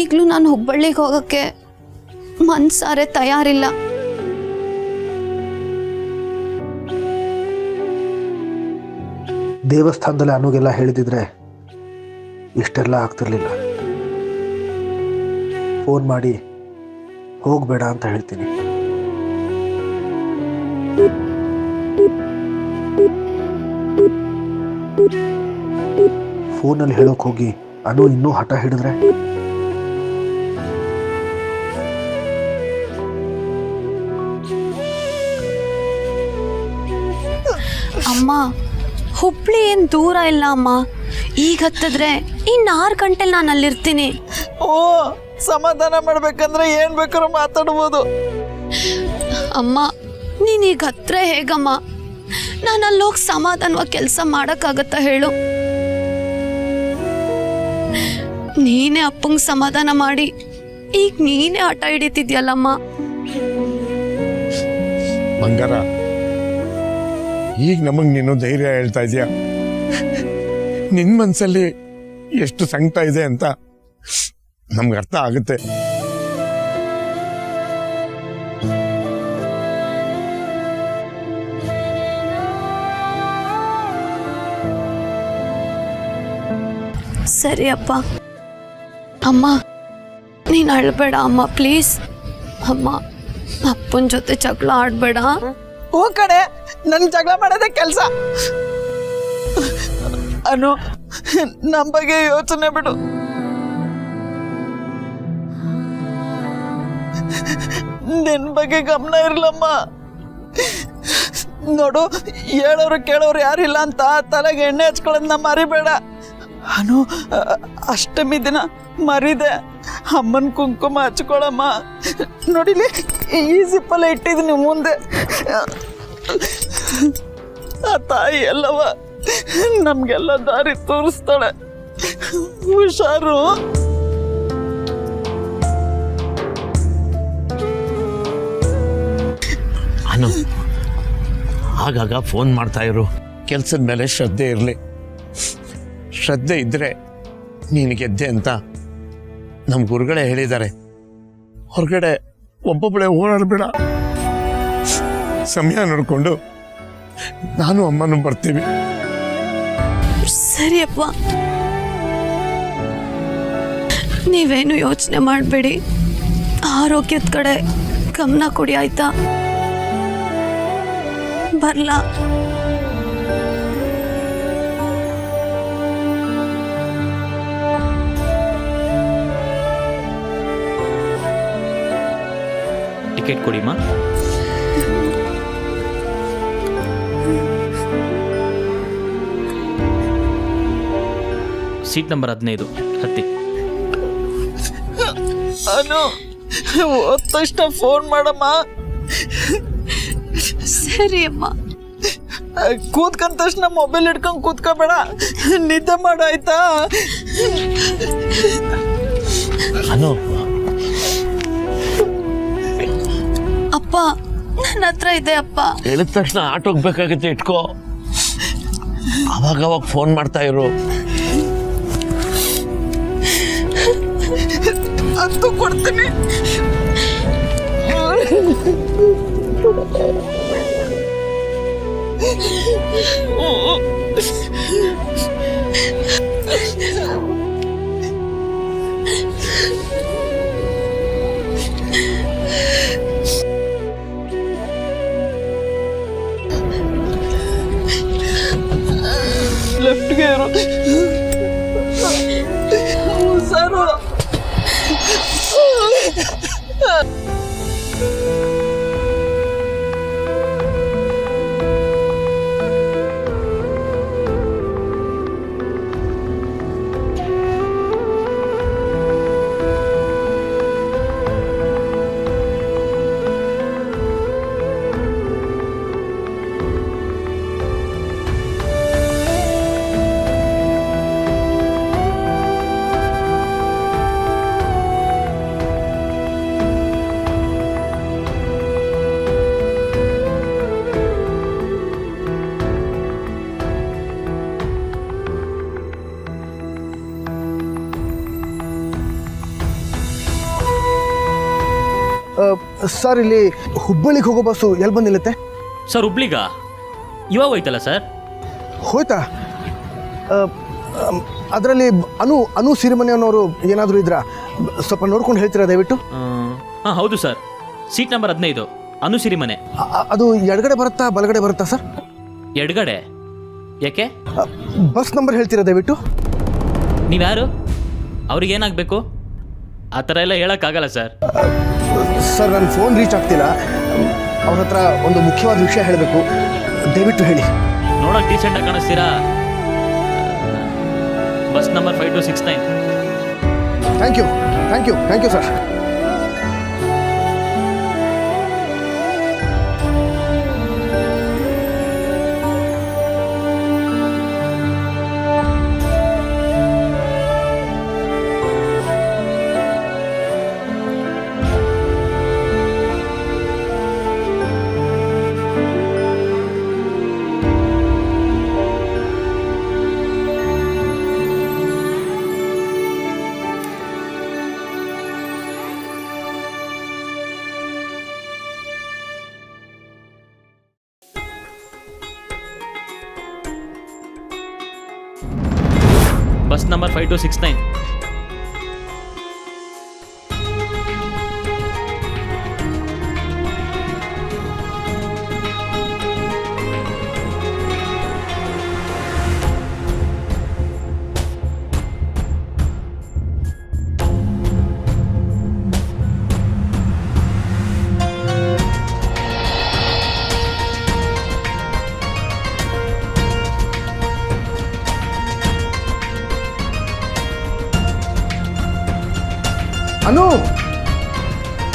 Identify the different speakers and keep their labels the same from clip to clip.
Speaker 1: ಈಗಲೂ ನಾನು ಹುಬ್ಬಳ್ಳಿಗೆ ಹೋಗೋಕ್ಕೆ ಮನ್ಸಾರೆ ತಯಾರಿಲ್ಲ.
Speaker 2: ದೇವಸ್ಥಾನದಲ್ಲಿ ಅನುಗೆಲ್ಲ ಹೇಳಿದಿದ್ರೆ ಇಷ್ಟೆಲ್ಲ ಆಗ್ತಿರ್ಲಿಲ್ಲ. ಫೋನ್ ಮಾಡಿ ಹೋಗಬೇಡ ಅಂತ ಹೇಳ್ತೀನಿ. ಫೋನಲ್ಲಿ ಹೇಳೋಕೆ ಹೋಗಿ ಅನು ಇನ್ನೂ ಹಠ ಹಿಡಿದ್ರೆ
Speaker 1: ಅಮ್ಮ, ಹುಬ್ಳಿ ಏನು ದೂರ ಇಲ್ಲ ಅಮ್ಮ. ಈಗ ಹತ್ತಿದ್ರೆ ಇನ್ನು 6 ಗಂಟೆಲಿ ನಾನು ಅಲ್ಲಿರ್ತೀನಿ.
Speaker 3: ಓ, ಸಮಾಧಾನ ಮಾಡ್ಬೇಕಂದ್ರೆ ಏನ್ ಬೇಕಾದ್ರೂ ಮಾತಾಡ್ಬೋದು.
Speaker 1: ಅಮ್ಮ, ನೀನೀಗ ಹತ್ರ ಹೇಗಮ್ಮ? ನಾನು ಅಲ್ಲೋಗಿ ಸಮಾಧಾನವಾಗಿ ಕೆಲಸ ಮಾಡೋಕ್ಕಾಗತ್ತಾ ಹೇಳು? ನೀನೇ ಅಪ್ಪಂಗೆ ಸಮಾಧಾನ ಮಾಡಿ ಈಗ ನೀನೇ ಹಠ ಹಿಡಿತಿದ್ಯಲ್ಲಮ್ಮ.
Speaker 4: ಬಂಗಾರ, ಈಗ ನಮಗೆ ನೀನು ಧೈರ್ಯ ಹೇಳ್ತಾ ಇದೀಯ. ನಿನ್ನ ಮನಸ್ಸಲ್ಲಿ ಎಷ್ಟು ಸಂಕಟ ಇದೆ ಅಂತ ನಮ್ಗೆ ಅರ್ಥ ಆಗುತ್ತೆ.
Speaker 1: ಸರಿ ಅಪ್ಪ. ಅಮ್ಮ, ನೀನು ಅಳ್ಬೇಡ ಅಮ್ಮ, ಪ್ಲೀಸ್. ಅಮ್ಮ, ಅಪ್ಪನ ಜೊತೆ ಜಗಳ ಆಡಬೇಡ.
Speaker 3: ಓ ಕಡೆ, ನನ್ ಜಗಳ ಮಾಡೋದೇ ಕೆಲಸ. ಅನು, ನಮ್ಮ ಬಗ್ಗೆ ಯೋಚನೆ ಬಿಡು. ನಿನ್ ಬಗ್ಗೆ ಗಮನ ಇರ್ಲಮ್ಮ. ನೋಡು, ಹೇಳೋರು ಕೇಳೋರು ಯಾರಿಲ್ಲ ಅಂತ ತಲೆಗೆ ಎಣ್ಣೆ ಹಚ್ಕೊಳ್ಳೋದನ್ನ ಮರಿಬೇಡ. ಅನು, ಅಷ್ಟಮಿ ದಿನ ಮರಿದೆ ಅಮ್ಮನ ಕುಂಕುಮ ಹಚ್ಕೊಳಮ್ಮ. ನೋಡಿಲಿ, ಈ ಸಿಪ್ಪಲ್ಲೇ ಇಟ್ಟಿದ್ದೀನಿ ಮುಂದೆ. ಆ ತಾಯಿ ಎಲ್ಲವ ನಮ್ಗೆಲ್ಲ ದಾರಿ ತೋರಿಸ್ತಾಳೆ. ಹುಷಾರು.
Speaker 5: ಅನು, ಆಗಾಗ ಫೋನ್ ಮಾಡ್ತಾ ಇರು. ಕೆಲಸದ ಮೇಲೆ ಶ್ರದ್ಧೆ ಇರಲಿ. ಶ್ರದ್ಧೆ ಇದ್ದರೆ ನೀನು ಗೆದ್ದೆ ಅಂತ ನಮ್ಮ ಗುರುಗಳೇ ಹೇಳಿದ್ದಾರೆ. ಹೊರಗಡೆ ಒಬ್ಬೊಬ್ಬಳೇ ಓಡಾಡಬೇಡ. ಸಮಯ ನೋಡಿಕೊಂಡು ನಾನು ಅಮ್ಮನೂ ಬರ್ತೀವಿ.
Speaker 1: ಸರಿಯಪ್ಪ, ನೀವೇನು ಯೋಚನೆ ಮಾಡಬೇಡಿ. ಆರೋಗ್ಯದ ಕಡೆ ಗಮನ ಕೊಡಿ, ಆಯ್ತಾ? ಬರ್ಲಾ?
Speaker 6: ಟಿಕೆಟ್ ಕೊಡಿಮ್ಮ. ಸೀಟ್ ನಂಬರ್ 15, ಹತ್ತಿ.
Speaker 3: ಅನು, ಹೋದ ತಕ್ಷಣ ಫೋನ್ ಮಾಡಮ್ಮ.
Speaker 1: ಸರಿ ಅಮ್ಮ.
Speaker 3: ಕೂತ್ಕೊಂಡ ತಕ್ಷಣ ಮೊಬೈಲ್ ಹಿಡ್ಕೊಂಡು ಕೂತ್ಕೋಬೇಡ, ನಿದ್ದೆ ಮಾಡು, ಆಯ್ತಾ?
Speaker 5: ಅನು,
Speaker 1: ಅಪ್ಪ, ನನ್ನ ಹತ್ರ ಇದೆ ಅಪ್ಪ.
Speaker 5: ಹೇಳಿದ ತಕ್ಷಣ ಆಟೋಗೆ ಬೇಕಾಗುತ್ತೆ, ಇಟ್ಕೋ. ಅವಾಗ ಫೋನ್ ಮಾಡ್ತಾ ಇರು.
Speaker 3: ಅಂತೂ ಕೊಡ್ತೀನಿ. ಲೆಫ್ಟ್ಗೆ ಇರು. ಸರು.
Speaker 2: ಸರ್ ಇಲ್ಲಿ ಹುಬ್ಬಳ್ಳಿಗೆ ಹೋಗೋ ಬಸ್ಸು ಎಲ್ಲಿ ಬಂದು ನಿಲ್ಲುತ್ತೆ?
Speaker 6: ಸರ್ ಹುಬ್ಳಿಗಾ ಇವಾಗ ಹೋಯ್ತಲ್ಲ ಸರ್?
Speaker 2: ಹೋಯ್ತಾ? ಅದರಲ್ಲಿ ಅನು ಸಿರಿಮನೆ ಅನ್ನೋರು ಏನಾದರೂ ಇದ್ರಾ? ಸ್ವಲ್ಪ ನೋಡ್ಕೊಂಡು ಹೇಳ್ತೀರಾ ದಯವಿಟ್ಟು?
Speaker 6: ಹಾಂ ಹೌದು ಸರ್, ಸೀಟ್ ನಂಬರ್ 15 ಅನುಸಿರಿ ಮನೆ.
Speaker 2: ಅದು ಎಡಗಡೆ ಬರುತ್ತಾ ಬಲಗಡೆ ಬರುತ್ತಾ ಸರ್?
Speaker 6: ಎಡಗಡೆ. ಯಾಕೆ?
Speaker 2: ಬಸ್ ನಂಬರ್ ಹೇಳ್ತೀರಾ ದಯವಿಟ್ಟು?
Speaker 6: ನೀವ್ಯಾರು? ಅವ್ರಿಗೆ ಏನಾಗಬೇಕು? ಆ ಥರ ಎಲ್ಲ ಹೇಳೋಕ್ಕಾಗಲ್ಲ ಸರ್.
Speaker 2: ಸರ್ ನನ್ನ ಫೋನ್ ರೀಚ್ ಆಗ್ತಿಲ್ಲ, ಅವ್ರ ಹತ್ರ ಒಂದು ಮುಖ್ಯವಾದ ವಿಷಯ ಹೇಳಬೇಕು, ದಯವಿಟ್ಟು ಹೇಳಿ.
Speaker 6: ನೋಡೋಕೆ ಡೀಸೆಂಟಾಗಿ ಕಾಣಿಸ್ತೀರಾ? Bus number 5269.
Speaker 2: Thank you sir.
Speaker 6: Bus number 5269.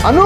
Speaker 2: Anu